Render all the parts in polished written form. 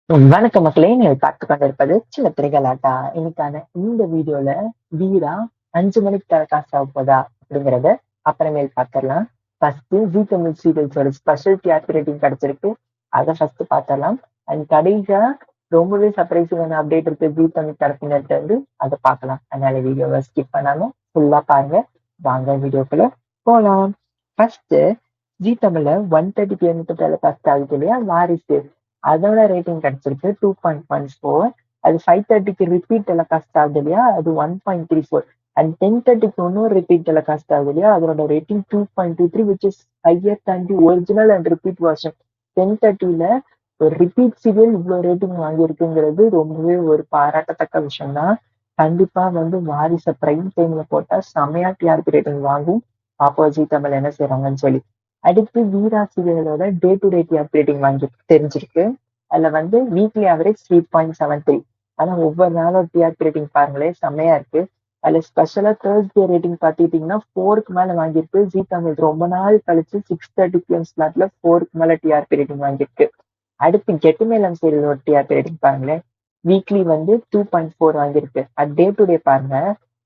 வணக்கம் மக்களே, நீங்கள் பார்த்து கொண்டிருப்பது சின்ன திரைகளாட்டா. இன்னைக்கான இந்த வீடியோல வீரா 5 மணிக்கு டெலிகாஸ்ட் ஆக போதா அப்படிங்கறத அப்புறமேல் பார்த்துடலாம். ஃபர்ஸ்ட் ஜி தமிழ் சீரியல்ஸோட ஸ்பெஷல் டிஆர்பி ரேட்டிங் கிடைச்சிருக்கு, அதை ஃபர்ஸ்ட் பார்த்துடலாம். அண்ட் கடைசியா ரொம்பவே சர்ப்ரைசிங்கான அப்டேட் இருக்கு ஜி தமிழ் தரப்பினர்கிட்ட இருந்து, அதை பார்க்கலாம். அதனால வீடியோவை ஸ்கிப் பண்ணாம ஃபுல்லா பாருங்க. வாங்க வீடியோக்குள்ள போலாம். ஃபர்ஸ்ட் ஜி தமிழ்ல 1:30 PM டெலிகாஸ்ட் ஆகுது இல்லையா வாரிசு, அதோட ரேட்டிங் கிடைச்சிருக்கு 2.14. அது 5:30க்கு ரிப்பீட் டெலிகாஸ்ட் ஆகுது இல்லையா, அது 1.34. அண்ட் 10:30க்கு இன்னொரு ரிப்பீட் டெலிகாஸ்ட் ஆகுது இல்லையா, அதோட rating 2.23, which is higher than the original and repeat version. 10:30ல ஒரு ரிப்பீட் சீரியல் இவ்வளவு ரேட்டிங் வாங்கியிருக்குங்கிறது ரொம்பவே ஒரு பாராட்டத்தக்க விஷயம் தான். கண்டிப்பா வாரிச பிரைம் டைம்ல போட்டா செமையா டிஆர்பி ரேட்டிங் வாங்கும். பாப்பா ஜி தமிழ் என்ன செய்யறாங்கன்னு சொல்லி. அடுத்து வீரா சீரியலோட day to day TRP rating வாங்கி தெரிஞ்சிருக்கு. அதுல வீக்லி ஆவரேஜ் 3.73. ஆனா ஒவ்வொரு நாளும் டிஆர்பி ரேட்டிங் பாருங்களேன், செம்மையா இருக்கு. அதுல ஸ்பெஷலா தேர்ஸ்டே ரேட்டிங் பாத்துக்கிட்டீங்கன்னா 4க்கு மேல வாங்கியிருக்கு. ஜி தமிழ் ரொம்ப நாள் கழிச்சு 6:30 PM ஸ்லாட்ல 4க்கு மேல டிஆர்பி ரேட்டிங் வாங்கியிருக்கு. அடுத்து கெட்டுமேளம் சீரியலோட டிஆர்பி ரேட்டிங் பாருங்களேன், வீக்லி 2.4 வாங்கியிருக்கு. அது டே டு டே பாருங்க,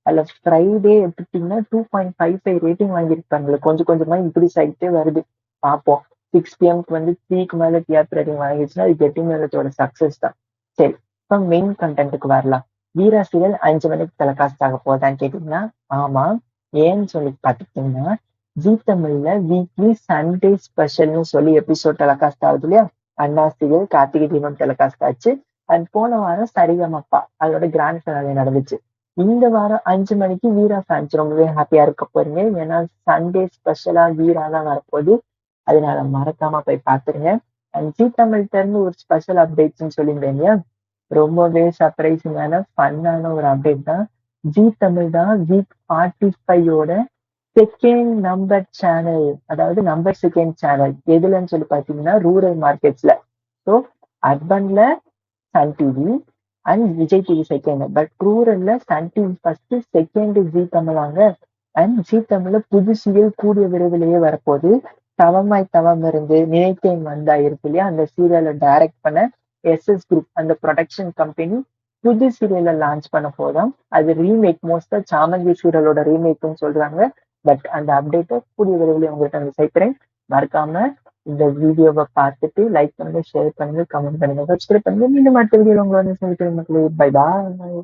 அதுல ஃப்ரைடே எடுத்துட்டீங்கன்னா 2.55 ரேட்டிங் வாங்கியிருப்பாங்க. கொஞ்சம் கொஞ்சமா இன்க்ரீஸ் ஆகிட்டே வருது. பார்ப்போம். 6 PM 3க்கு மேல டிஆர்பி ரேட்டிங் வாங்கிடுச்சுன்னா அது கெட்டிங் மேலத்தோட சக்சஸ் தான். சரி, இப்போ மெயின் கண்டென்ட்டுக்கு வரலாம். வீரா சீரியல் 5 மணிக்கு டெலிகாஸ்ட் ஆக போதான்னு கேட்டீங்கன்னா ஆமா. ஏன்னு சொல்லி பாத்துக்கிட்டீங்கன்னா, ஜி தமிழ்ல வீக்லி சண்டே ஸ்பெஷல்னு சொல்லி எபிசோட் டெலிகாஸ்ட் ஆகுது இல்லையா, அண்ணா சீரியல் கார்த்திகை தீபம் டெலிகாஸ்ட் ஆச்சு. அண்ட் போன வாரம் சரிகமப்பா அதோட கிராண்ட் ஃபினாலே நடந்துச்சு. இந்த வாரம் 5 மணிக்கு வீரா ஃபேன்ஸ் ரொம்பவே ஹாப்பியா இருக்க போறீங்க. ஏன்னா சண்டே ஸ்பெஷலா வீரா தான் வரப்போகுது. அதனால மறக்காம போய் பாத்துருங்க. அண்ட் ஜி தமிழ்ட்ட இருந்து ஒரு ஸ்பெஷல் அப்டேட்ஸ்ன்னு சொல்லியிருந்தேன் இல்லையா, ரொம்பவே சர்ப்ரைசிங்கான ஃபன்னான ஒரு அப்டேட் தான். ஜி தமிழ் தான் வீக் 45ஓட செகண்ட் நம்பர் சேனல், அதாவது நம்பர் செகண்ட் சேனல் எதுலன்னு சொல்லி பாத்தீங்கன்னா ரூரல் மார்க்கெட்ஸ்ல. ஸோ அர்பன்ல Sun TV and Vijay TV second, but ரூரல்ல Sun TV first, second Zee தமிழாங்க. அண்ட் ஜி தமிழ்ல புது சீரியல் கூடிய விரைவிலேயே வரப்போகுது. தவமாய் தவம் இருந்து நினைத்தேன் வந்தா இருக்கு இல்லையா, அந்த சீரியலை டைரக்ட் பண்ண எஸ்எஸ் குரூப் அந்த ப்ரொடக்ஷன் கம்பெனி புது சீரியலை லான்ச் பண்ண போதும். அது ரீமேக், மோஸ்டா சாமந்தி சீரியலோட ரீமேக்னு சொல்றாங்க. பட் அந்த அப்டேட்டை கூடிய விரைவில் உங்கள்கிட்ட வந்து சேர்க்கிறேன். மறக்காம இந்த வீடியோவை பார்த்துட்டு லைக் பண்ணுங்க, ஷேர் பண்ணுங்க, கமெண்ட் பண்ணுங்க, சப்ஸ்கிரைப் பண்ணுங்க. மீண்டும் அடுத்த வீடியோல உங்களை வந்து சந்திக்கிறேன் மக்களே. Bye bye.